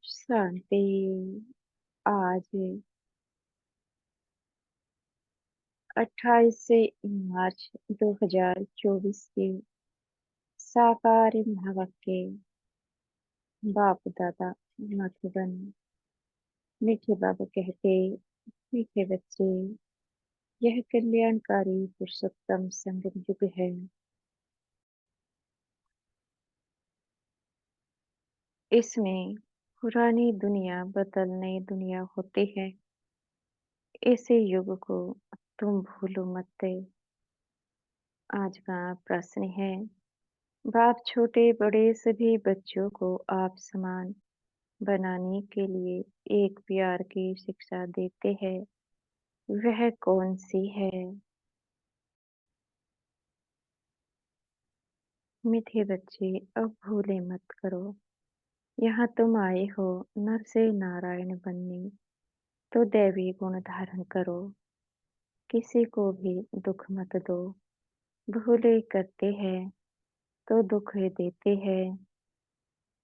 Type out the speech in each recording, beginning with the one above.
शांति। आज 28 मार्च 2024 के साकार महावाक्य बाप दादा मधुबन। मीठे बाबा कहते, मीठे बच्चे, यह कल्याणकारी पुरुषोत्तम संगम युग है। इसमें पुरानी दुनिया बदल नई दुनिया होती है। ऐसे युग को तुम भूलो मत। आज का प्रश्न है, बाप छोटे बड़े सभी बच्चों को आप समान बनाने के लिए एक प्यार की शिक्षा देते हैं, वह कौन सी है? मीठे बच्चे, अब भूले मत करो, यहाँ तुम आए हो नर से नारायण बनने, तो दैवी गुण धारण करो। किसी को भी दुख मत दो, भूले करते हैं तो दुख देते हैं।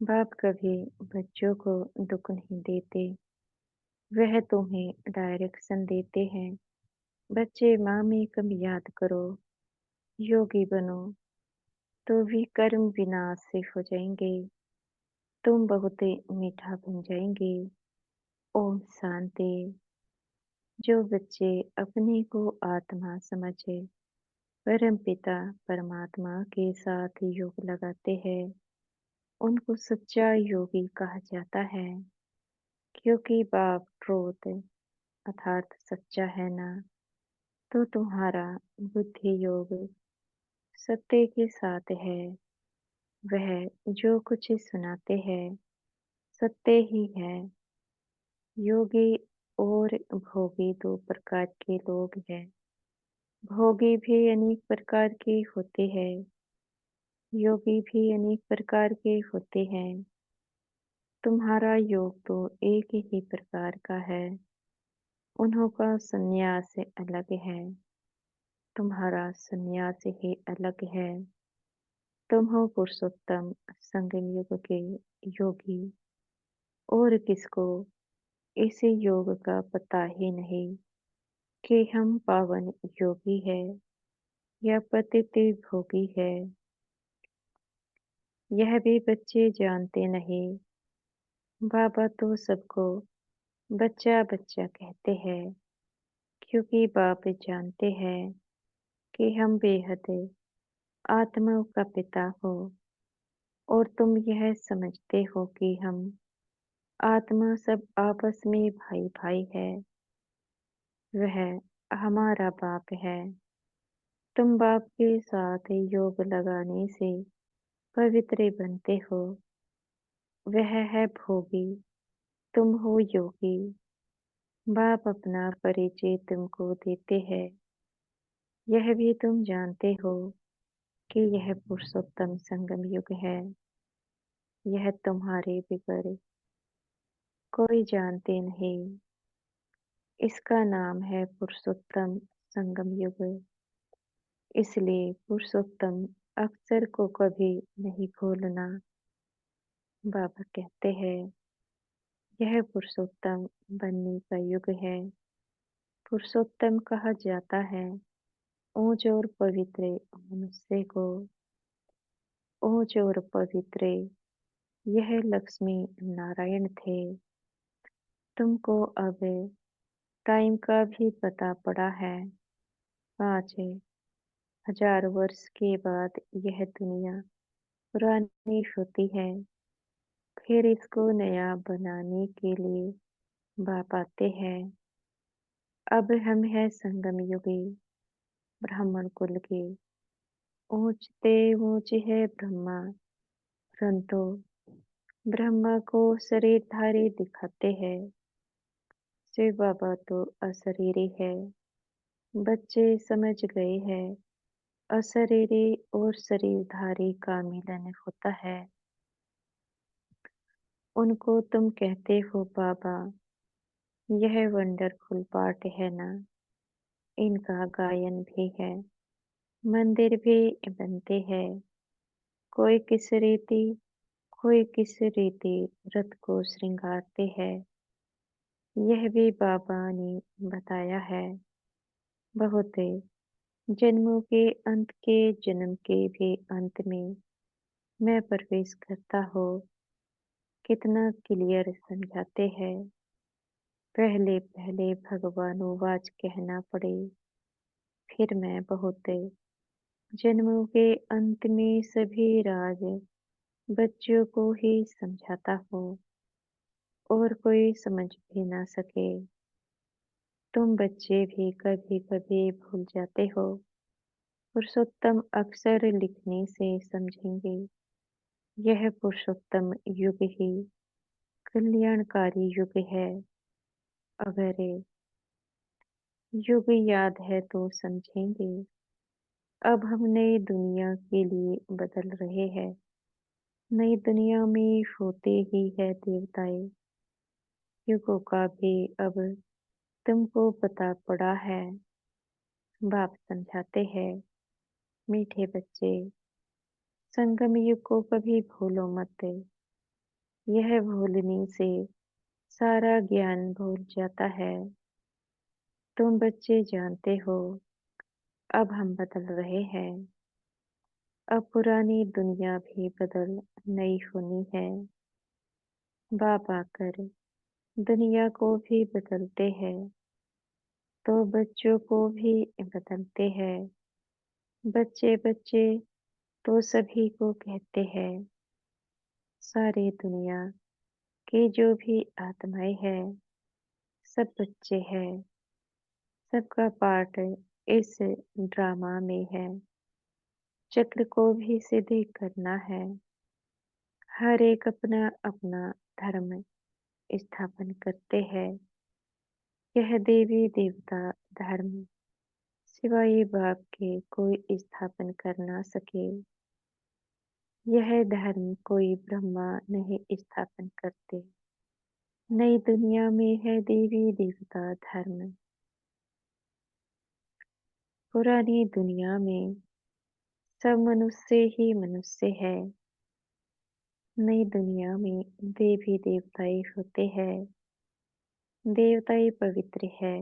बाप कभी बच्चों को दुख नहीं देते, वह तुम्हें डायरेक्शन देते हैं। बच्चे, माँ में कम याद करो, योगी बनो तो भी कर्म विनाश से हो जाएंगे, तुम बहुत मीठा बन जाएंगे। ओम शांति। जो बच्चे अपने को आत्मा समझे परम पिता परमात्मा के साथ योग लगाते हैं, उनको सच्चा योगी कहा जाता है। क्योंकि बाप ट्रूथ अर्थात सच्चा है ना, तो तुम्हारा बुद्धि योग सत्य के साथ है। वह जो कुछ सुनाते हैं सत्य ही है। योगी और भोगी दो प्रकार के लोग हैं। भोगी भी अनेक प्रकार के होते हैं, योगी भी अनेक प्रकार के होते हैं। तुम्हारा योग तो एक ही प्रकार का है, उन्हों का संन्यास अलग है, तुम्हारा संन्यास ही अलग है। तुम हो पुरुषोत्तम संगम युग के योगी, और किसको इस योग का पता ही नहीं कि हम पावन योगी है या पतित भोगी है। यह भी बच्चे जानते नहीं। बाबा तो सबको बच्चा बच्चा कहते हैं, क्योंकि बाप जानते हैं कि हम बेहद आत्मा का पिता हो, और तुम यह समझते हो कि हम आत्मा सब आपस में भाई भाई है। वह हमारा बाप है। तुम बाप के साथ योग लगाने से पवित्र बनते हो। वह है भोगी, तुम हो योगी। बाप अपना परिचय तुमको देते हैं। यह भी तुम जानते हो कि यह पुरुषोत्तम संगम युग है। यह तुम्हारे बिगर कोई जानते नहीं। इसका नाम है पुरुषोत्तम संगम युग। इसलिए पुरुषोत्तम अक्षर को कभी नहीं भूलना। बाबा कहते हैं, यह पुरुषोत्तम बनने का युग है। पुरुषोत्तम कहा जाता है ऊंच और पवित्र मनुष्य को। ऊंच और पवित्र यह लक्ष्मी नारायण थे। तुमको अब टाइम का भी पता पड़ा है। 5,000 वर्ष के बाद यह दुनिया पुरानी होती है, फिर इसको नया बनाने के लिए बाप आते हैं। अब हम हैं संगम युगी, ब्राह्मण कुल के। ऊंचते ऊंच है ब्रह्मा, परंतु ब्रह्मा को शरीरधारी दिखाते हैं। शिव बाबा तो अशरीरी है। बच्चे समझ गए हैं, अशरीरी और शरीरधारी का मिलन होता है। उनको तुम कहते हो बाबा, यह वंडरफुल पार्ट है ना। इनका गायन भी है, मंदिर भी बनते हैं। कोई किस रीति, कोई किस रीति रथ को श्रृंगारते हैं, यह भी बाबा ने बताया है। बहुत जन्मों के अंत के जन्म के भी अंत में मैं प्रवेश करता हूँ। कितना क्लियर समझाते हैं। पहले पहले भगवानुवाच कहना पड़े, फिर मैं बहुत जन्मों के अंत में सभी राज बच्चों को ही समझाता हूँ और कोई समझ भी ना सके। तुम बच्चे भी कभी कभी भूल जाते हो। पुरुषोत्तम अक्षर लिखने से समझेंगे। यह पुरुषोत्तम युग ही कल्याणकारी युग है। अगर युग याद है तो समझेंगे। अब हम नई दुनिया के लिए बदल रहे हैं। नई दुनिया में होते ही है देवताएं। युगों का भी अब तुमको पता पड़ा है। बाप समझाते हैं, मीठे बच्चे, संगम युग को कभी भूलो मत। यह भूलने से सारा ज्ञान भूल जाता है। तुम बच्चे जानते हो, अब हम बदल रहे हैं। अब पुरानी दुनिया भी बदल नई होनी है। बाप आकर दुनिया को भी बदलते हैं, तो बच्चों को भी बदलते हैं। बच्चे बच्चे तो सभी को कहते हैं। सारी दुनिया की जो भी आत्माएं हैं, सब बच्चे हैं। सबका पार्ट इस ड्रामा में है। चक्र को भी सिद्ध करना है। हर एक अपना अपना धर्म स्थापन करते हैं। यह देवी देवता धर्म सिवाय बाप के कोई स्थापन कर ना सके। यह धर्म कोई ब्रह्मा नहीं स्थापन करते। नई दुनिया में है देवी देवता धर्म। पुरानी दुनिया में सब मनुष्य ही मनुष्य है। नई दुनिया में देवी देवताएं होते हैं। देवताएं पवित्र है।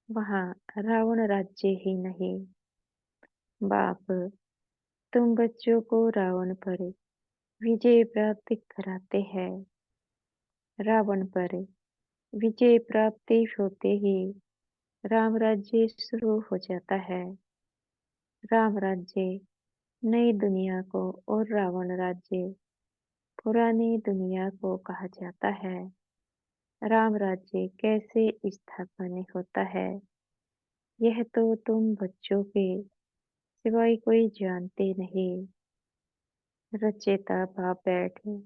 वहाँ रावण राज्य ही नहीं। बाप तुम बच्चों को रावण पर विजय प्राप्त कराते हैं। रावण पर विजय प्राप्ति होते ही राम राज्य शुरू हो जाता है। राम राज्य नई दुनिया को और रावण राज्य पुरानी दुनिया को कहा जाता है। राम राज्य कैसे स्थापन होता है, यह तो तुम बच्चों के सिवाय कोई जानते नहीं। रचयिता बाप बैठे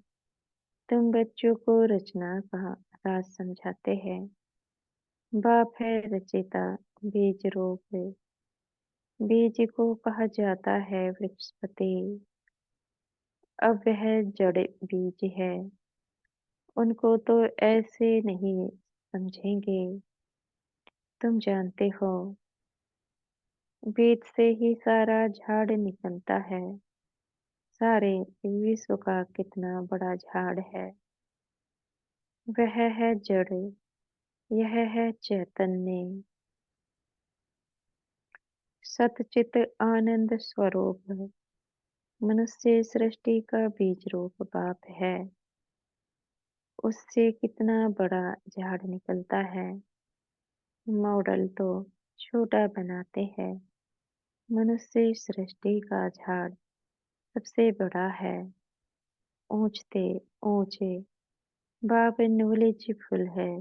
तुम बच्चों को रचना का राज समझाते हैं। बाप है रचयिता। बीज रूप बीज को कहा जाता है वृक्षपति। अब वह जड़ बीज है। उनको तो ऐसे नहीं समझेंगे। तुम जानते हो, बीज से ही सारा झाड़ निकलता है। सारे विश्व का कितना बड़ा झाड़ है। वह है जड़। यह है चैतन्य। सतचित आनंद स्वरूप। मनुष्य सृष्टि का बीज रूप बाप है। उससे कितना बड़ा झाड़ निकलता है। मॉडल तो छोटा बनाते हैं। मनुष्य सृष्टि का झाड़ सबसे बड़ा है। ऊंचते ऊंचे बाप नॉलेजफुल है।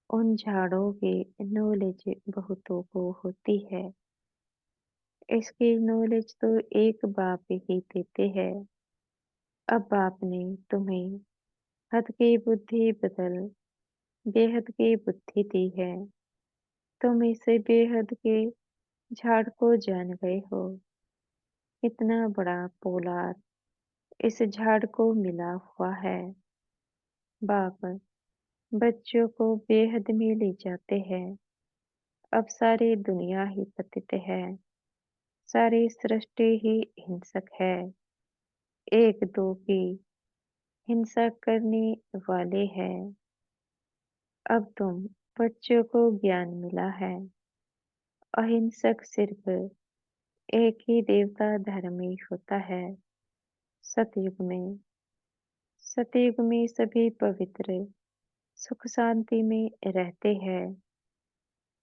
उन झाड़ों की नॉलेज बहुतों को होती है। इसकी नॉलेज तो एक बाप ही देते हैं। अब बाप ने तुम्हें हद की बुद्धि बदल बेहद की बुद्धि दी है। तुम इस बेहद के झाड़ को जान गए हो। कितना बड़ा पोलार इस झाड़ को मिला हुआ है। बाप बच्चों को बेहद में ले जाते हैं। अब सारी दुनिया ही पतित है। सारी सृष्टि ही हिंसक है। एक दो की हिंसा करने वाले हैं। अब तुम बच्चों को ज्ञान मिला है। अहिंसक सिर्फ एक ही देवता धर्मी होता है। सतयुग में सतयुग में सभी पवित्र सुख शांति में रहते हैं।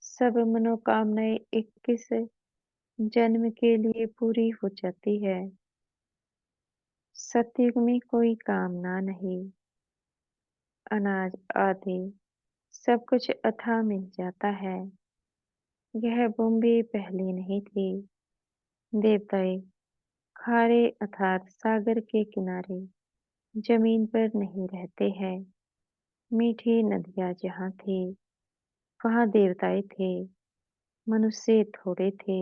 सब मनोकामनाएं 21 जन्म के लिए पूरी हो जाती है। सतयुग में कोई कामना नहीं, अनाज आदि सब कुछ अथाह मिल जाता है। यह भूमि पहले नहीं थी। देवताएं खारे अर्थात सागर के किनारे जमीन पर नहीं रहते हैं। मीठी नदियाँ जहाँ थी, वहाँ देवताएं थे। मनुष्य थोड़े थे।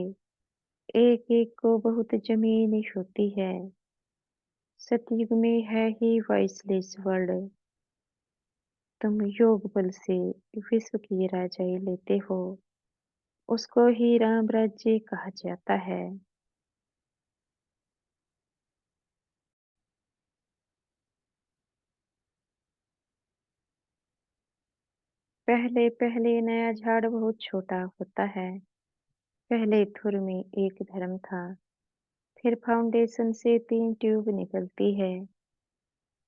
एक एक को बहुत जमीन होती है। सतयुग में है ही वॉइसलेस वर्ल्ड। तुम योग बल से विश्व की राजाई लेते हो। उसको ही राम राज्य कहा जाता है। पहले पहले नया झाड़ बहुत छोटा होता है। पहले धुर में एक धर्म था। फिर फाउंडेशन से 3 ट्यूब निकलती है।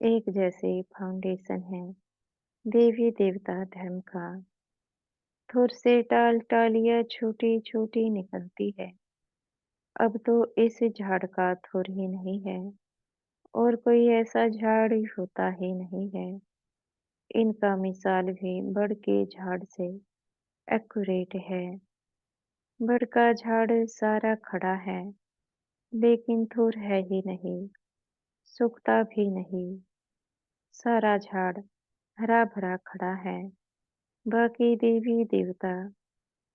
एक जैसे फाउंडेशन है देवी देवता धर्म का। धुर से टाल टालियां छोटी छोटी निकलती है। अब तो इस झाड़ का धुर ही नहीं है और कोई ऐसा झाड़ ही होता ही नहीं है। इनका मिसाल भी बड़ के झाड़ से एक्यूरेट है। बड़ का झाड़ सारा खड़ा है लेकिन धुर है ही नहीं, सूखता भी नहीं। सारा झाड़ हरा भरा खड़ा है। बाकी देवी देवता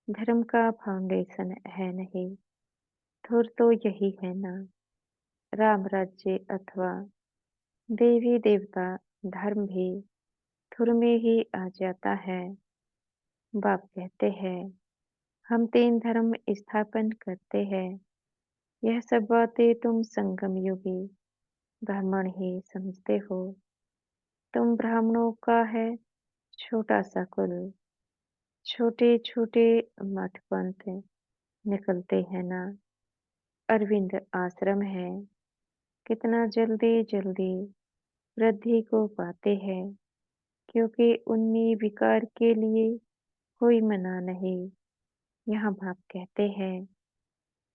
धर्म का फाउंडेशन है नहीं। धुर तो यही है ना, राम राज्य अथवा देवी देवता धर्म भी धुर में ही आ जाता है। बाप कहते हैं हम 3 धर्म स्थापन करते हैं। यह सब बातें तुम संगम युगी ब्राह्मण ही समझते हो। तुम ब्राह्मणों का है छोटा सा कुल। छोटे छोटे मठ पंथ निकलते हैं ना। अरविंद आश्रम है। कितना जल्दी जल्दी वृद्धि को पाते हैं क्योंकि उनमें विकार के लिए कोई मना नहीं। यहाँ बाप कहते हैं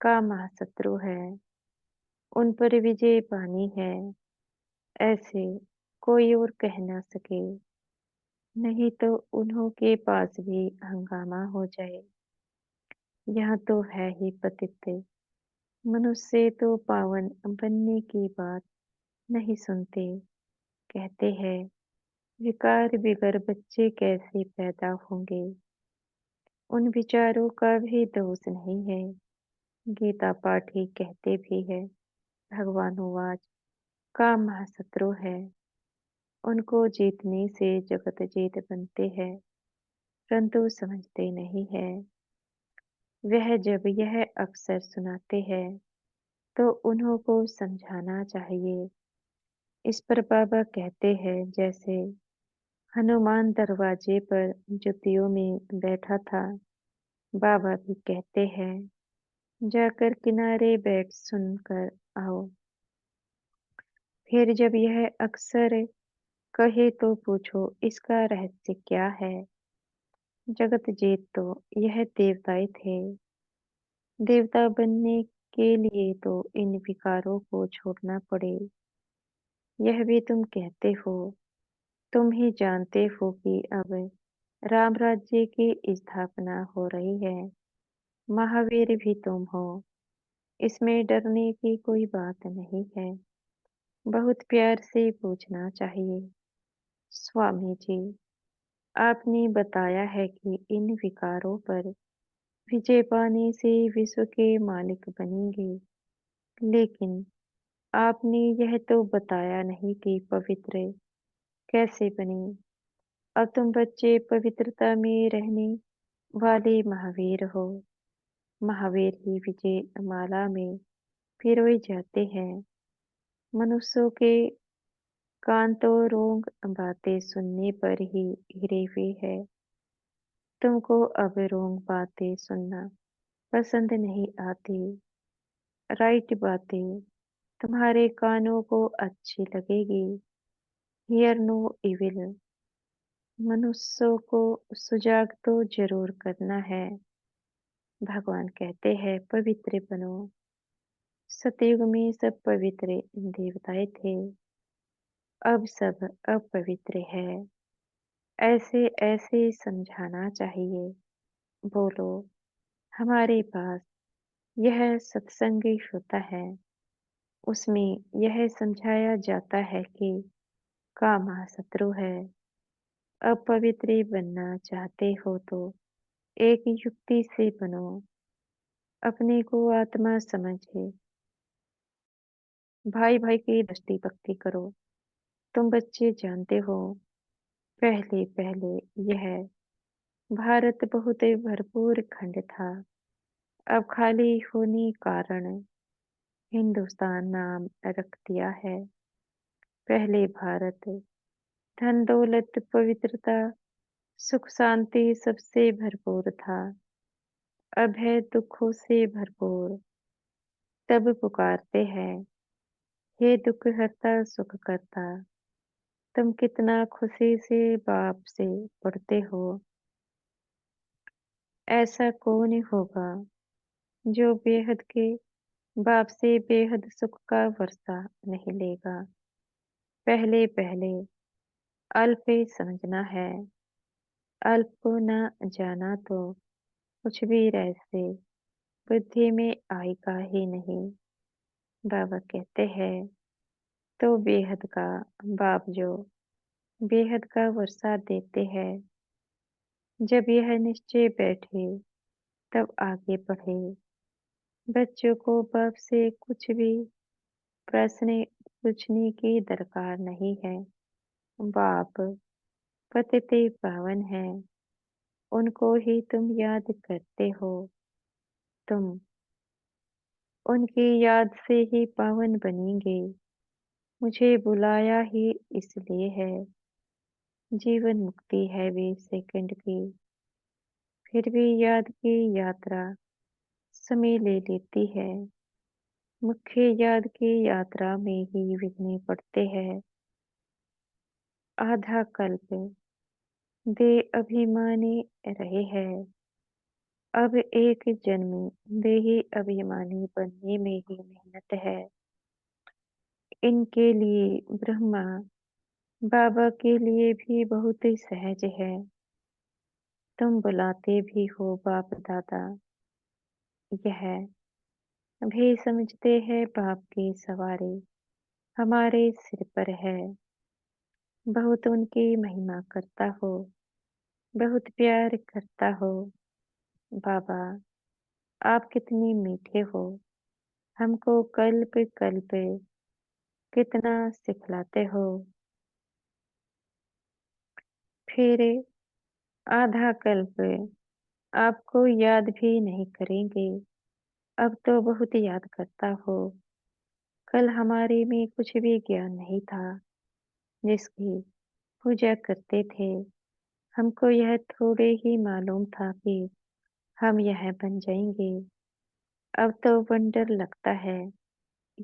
का महाशत्रु है। उन पर विजय पानी है। ऐसे कोई और कह ना सके। नहीं तो उन्हों के पास भी हंगामा हो जाए। यहाँ तो है ही पतित। मनुष्य तो पावन बनने की बात नहीं सुनते। कहते हैं विकार बिगर बच्चे कैसे पैदा होंगे। उन विचारों का भी दोष नहीं है। गीता पाठी कहते भी है भगवानुवाच काम महाशत्रु है। उनको जीतने से जगत जीत बनते हैं परंतु समझते नहीं है। वह जब यह अक्सर सुनाते हैं तो उन्हों को समझाना चाहिए। इस पर बाबा कहते हैं जैसे हनुमान दरवाजे पर जुतियों में बैठा था। बाबा भी कहते हैं जाकर किनारे बैठ सुनकर आओ। फिर जब यह अक्सर कहे तो पूछो इसका रहस्य क्या है। जगत जीत तो यह देवताएं थे। देवता बनने के लिए तो इन विकारों को छोड़ना पड़े। यह भी तुम कहते हो। तुम ही जानते हो कि अब राम राज्य की स्थापना हो रही है। महावीर भी तुम हो। इसमें डरने की कोई बात नहीं है। बहुत प्यार से पूछना चाहिए। स्वामी जी, आपने बताया है कि इन विकारों पर विजय पाने से विश्व के मालिक बनेंगे। लेकिन आपने यह तो बताया नहीं कि पवित्र कैसे बने। अब तुम बच्चे पवित्रता में रहने वाले महावीर हो। महावीर ही विजय माला में पिरोए जाते हैं। मनुष्यों के कान तो रोंग बातें सुनने पर ही गिरे हुए है। तुमको अब रोंग बातें सुनना पसंद नहीं आती। राइट बातें तुम्हारे कानों को अच्छी लगेगी। Hear no evil. मनुष्यों को सुजाग तो जरूर करना है। भगवान कहते हैं पवित्र बनो। सतयुग में सब पवित्र देवताएं थे। अब सब अपवित्र है। ऐसे ऐसे समझाना चाहिए। बोलो, हमारे पास यह सत्संग होता है। उसमें यह समझाया जाता है कि काम शत्रु है। अपवित्र बनना चाहते हो तो एक युक्ति से बनो। अपने को आत्मा समझे भाई भाई की दृष्टि भक्ति करो। तुम बच्चे जानते हो, पहले पहले यह भारत बहुत भरपूर खंड था। अब खाली होने कारण हिंदुस्तान नाम रख दिया है। पहले भारत धन दौलत पवित्रता सुख शांति सबसे भरपूर था। अब है दुखों से भरपूर। तब पुकारते हैं, हे दुख हरता सुख करता। तुम कितना खुशी से बाप से पढ़ते हो। ऐसा कौन होगा जो बेहद के बाप से बेहद सुख का वर्षा नहीं लेगा। पहले पहले अल्प समझना है। अल्प को न जाना तो कुछ भी रहस्य बुद्धि में आएगा ही नहीं। बाबा कहते हैं तो बेहद का बाप जो बेहद का वर्षा देते हैं। जब यह निश्चय बैठे तब आगे बढ़े। बच्चों को बाप से कुछ भी प्रश्न पूछने की दरकार नहीं है। बाप पतित पावन है। उनको ही तुम याद करते हो। तुम उनकी याद से ही पावन बनेंगे। मुझे बुलाया ही इसलिए है। जीवन मुक्ति है वे सेकंड की। फिर भी याद की यात्रा समय ले लेती है। मुख्य याद की यात्रा में ही विघ्न पड़ते हैं। आधा कल्प दे अभिमानी रहे हैं। अब एक जन्म देही अभिमानी बनने में ही मेहनत है। इनके लिए ब्रह्मा बाबा के लिए भी बहुत ही सहज है। तुम बुलाते भी हो बाप दादा। यह भी समझते हैं बाप की सवारी हमारे सिर पर है। बहुत उनकी महिमा करता हो, बहुत प्यार करता हो। बाबा, आप कितनी मीठे हो। हमको कल्प कल्प कितना सिखलाते हो। फिर आधा कल्प आपको याद भी नहीं करेंगे। अब तो बहुत याद करता हो। कल हमारे में कुछ भी ज्ञान नहीं था जिसकी पूजा करते थे। हमको यह थोड़े ही मालूम था कि हम यह बन जाएंगे। अब तो वंडर लगता है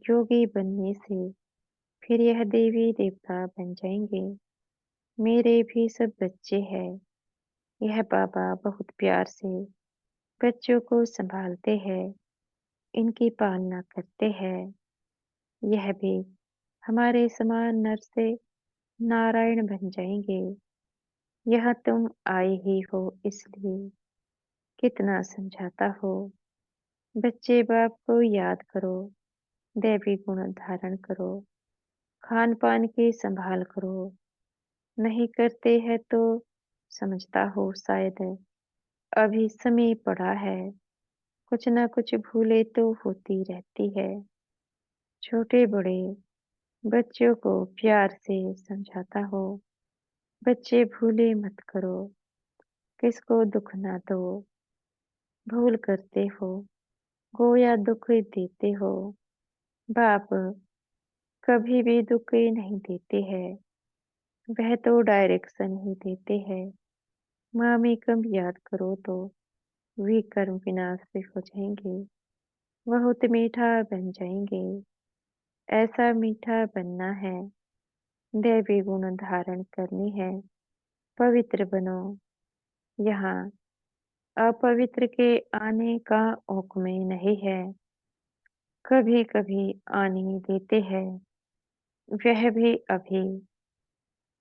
योगी बनने से फिर यह देवी देवता बन जाएंगे। मेरे भी सब बच्चे हैं। यह बाबा बहुत प्यार से बच्चों को संभालते हैं, इनकी पालना करते हैं। यह भी हमारे समान नर से नारायण बन जाएंगे। यहाँ तुम आए ही हो इसलिए कितना समझाता हो। बच्चे बाप को याद करो, दैवी गुण धारण करो, खान पान की संभाल करो। नहीं करते हैं तो समझता हो शायद अभी समय पड़ा है। कुछ ना कुछ भूले तो होती रहती है। छोटे बड़े बच्चों को प्यार से समझाता हो। बच्चे भूले मत करो, किसको दुख ना दो। भूल करते हो, गोया दुख देते हो। बाप कभी भी दुख नहीं देते हैं, वह तो डायरेक्शन ही देते हैं। मामी कम याद करो तो वे कर्म विनाश हो जाएंगे, बहुत मीठा बन जाएंगे। ऐसा मीठा बनना है, दैवी गुण धारण करनी है, पवित्र बनो। यहाँ अपवित्र के आने का हुक्म नहीं है, कभी कभी आने देते हैं, वह भी अभी।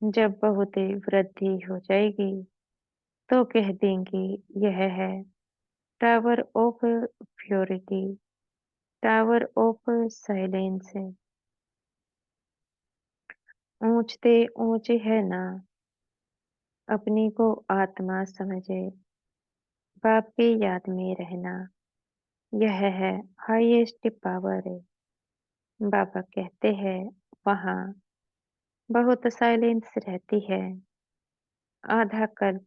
जब बहुत वृद्धि हो जाएगी तो कह देंगे यह है tower of purity, tower of silence. ऊंचते ऊंचे है ना, अपनी को आत्मा समझे, बाप की याद में रहना, यह है हाईएस्ट पावर। बाबा कहते हैं वहाँ बहुत साइलेंस रहती है, आधा कल्प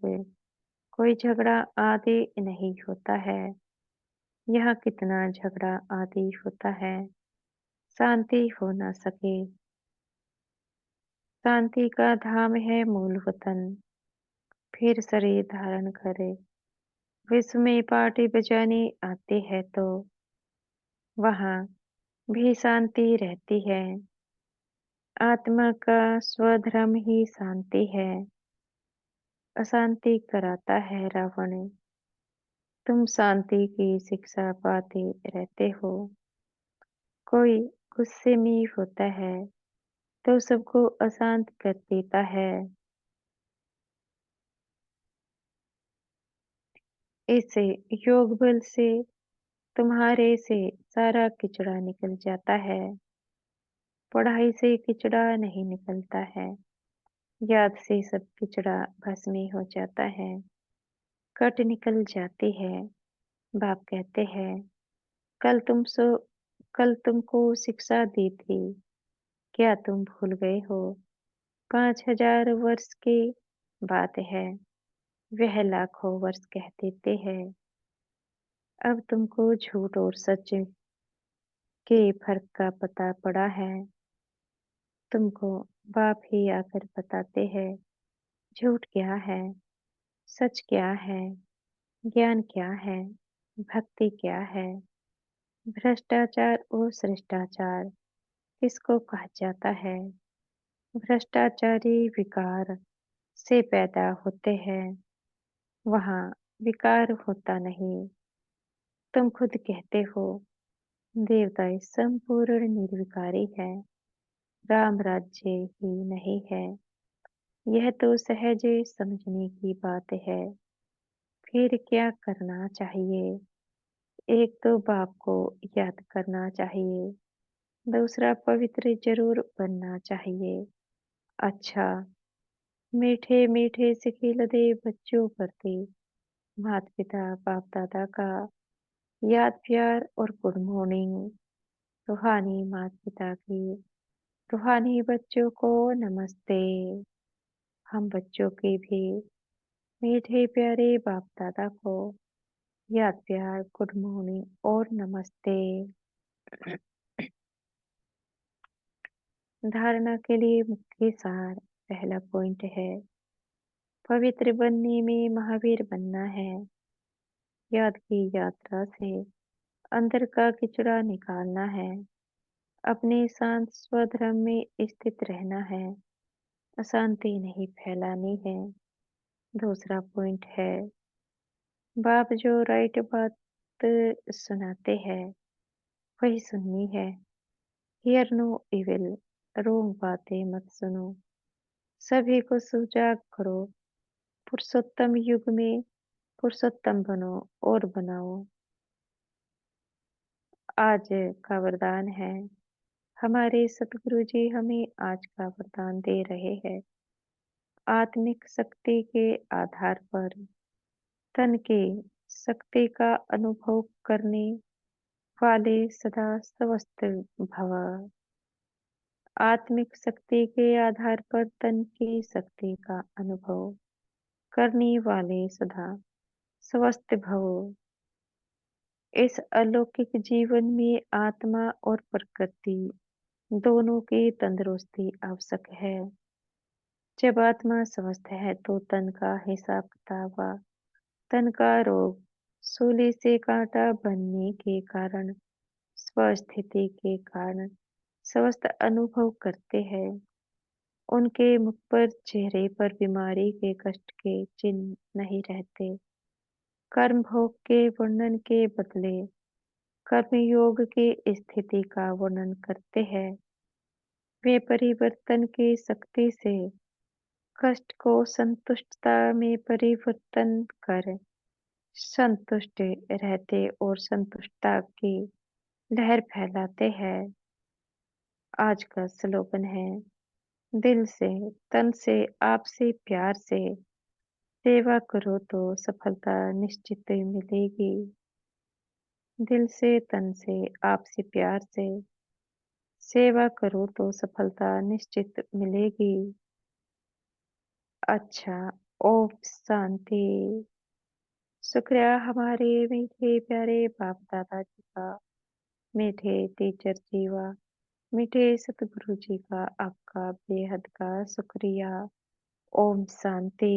कोई झगड़ा आदि नहीं होता है। यहाँ कितना झगड़ा आदि होता है, शांति हो ना सके। शांति का धाम है मूल वतन, फिर शरीर धारण करे। विश्व में पार्टी बजाने आते हैं तो वहाँ भी शांति रहती है। आत्मा का स्वधर्म ही शांति है, अशांति कराता है रावण। तुम शांति की शिक्षा पाते रहते हो। कोई गुस्से में होता है तो सबको अशांत कर देता है। इस योग बल से तुम्हारे से सारा किचड़ा निकल जाता है। पढ़ाई से किचड़ा नहीं निकलता है, याद से सब किचड़ा भस्मी हो जाता है, कट निकल जाती है। बाप कहते हैं कल तुमको शिक्षा दी थी, क्या तुम भूल गए हो? 5,000 वर्ष की बात है, वह लाखों वर्ष कह देते हैं। अब तुमको झूठ और सच के फर्क का पता पड़ा है। तुमको बाप ही आकर बताते हैं झूठ क्या है, सच क्या है, ज्ञान क्या है, भक्ति क्या है। भ्रष्टाचार और शिष्टाचार किसको कहा जाता है? भ्रष्टाचारी विकार से पैदा होते हैं, वहाँ विकार होता नहीं। तुम खुद कहते हो देवता संपूर्ण निर्विकारी है, राम राज्य ही नहीं है। यह तो सहज समझने की बात है। फिर क्या करना चाहिए? एक तो बाप को याद करना चाहिए, दूसरा पवित्र जरूर बनना चाहिए। अच्छा, मीठे मीठे से खिलते बच्चों प्रति माता पिता बाप दादा का याद प्यार और गुड मॉर्निंग। रूहानी माता पिता की रूहानी बच्चों को नमस्ते। हम बच्चों के भी मीठे प्यारे बाप दादा को याद प्यार गुड मॉर्निंग और नमस्ते। धारणा के लिए मुख्य सार पहला पॉइंट है पवित्र बनने में महावीर बनना है। याद की यात्रा से अंदर का किचड़ा निकालना है, अपने शांत स्वधर्म में स्थित रहना है, अशांति नहीं फैलानी है। दूसरा पॉइंट है बाप जो राइट बात सुनाते हैं वही सुननी है। हियर नो इविल, रोंग बातें मत सुनो, सभी को सुजाग करो। पुरुषोत्तम युग में पुरुषोत्तम बनो और बनाओ। आज का वरदान है, हमारे सतगुरु जी हमें आज का वरदान दे रहे हैं। आत्मिक शक्ति के आधार पर तन की शक्ति का अनुभव करने वाले सदा स्वस्थ भव। आत्मिक शक्ति के आधार पर तन की शक्ति का अनुभव करने वाले सदा स्वस्थ भव। इस अलौकिक जीवन में आत्मा और प्रकृति दोनों की तंदुरुस्ती आवश्यक है। जब आत्मा स्वस्थ है तो तन का हिसाब किताब व तन का रोग सूली से कांटा बनने के कारण स्वस्थिति के कारण स्वस्थ अनुभव करते हैं। उनके मुख पर चेहरे पर बीमारी के कष्ट के चिन्ह नहीं रहते। कर्म भोग के वर्णन के बदले कर्मयोग की स्थिति का वर्णन करते हैं। वे परिवर्तन की शक्ति से कष्ट को संतुष्टता में परिवर्तन कर संतुष्ट रहते और संतुष्टता की लहर फैलाते हैं। आज का स्लोगन है, दिल से तन से आपसे प्यार से सेवा करो तो सफलता निश्चित मिलेगी। दिल से तन से आपसे प्यार से सेवा करो तो सफलता निश्चित मिलेगी। अच्छा, ओम शांति। शुक्रिया हमारे मीठे प्यारे बाप दादा जी का, मीठे टीचर जी व मीठे सतगुरु जी का आपका बेहद का शुक्रिया। ओम शांति।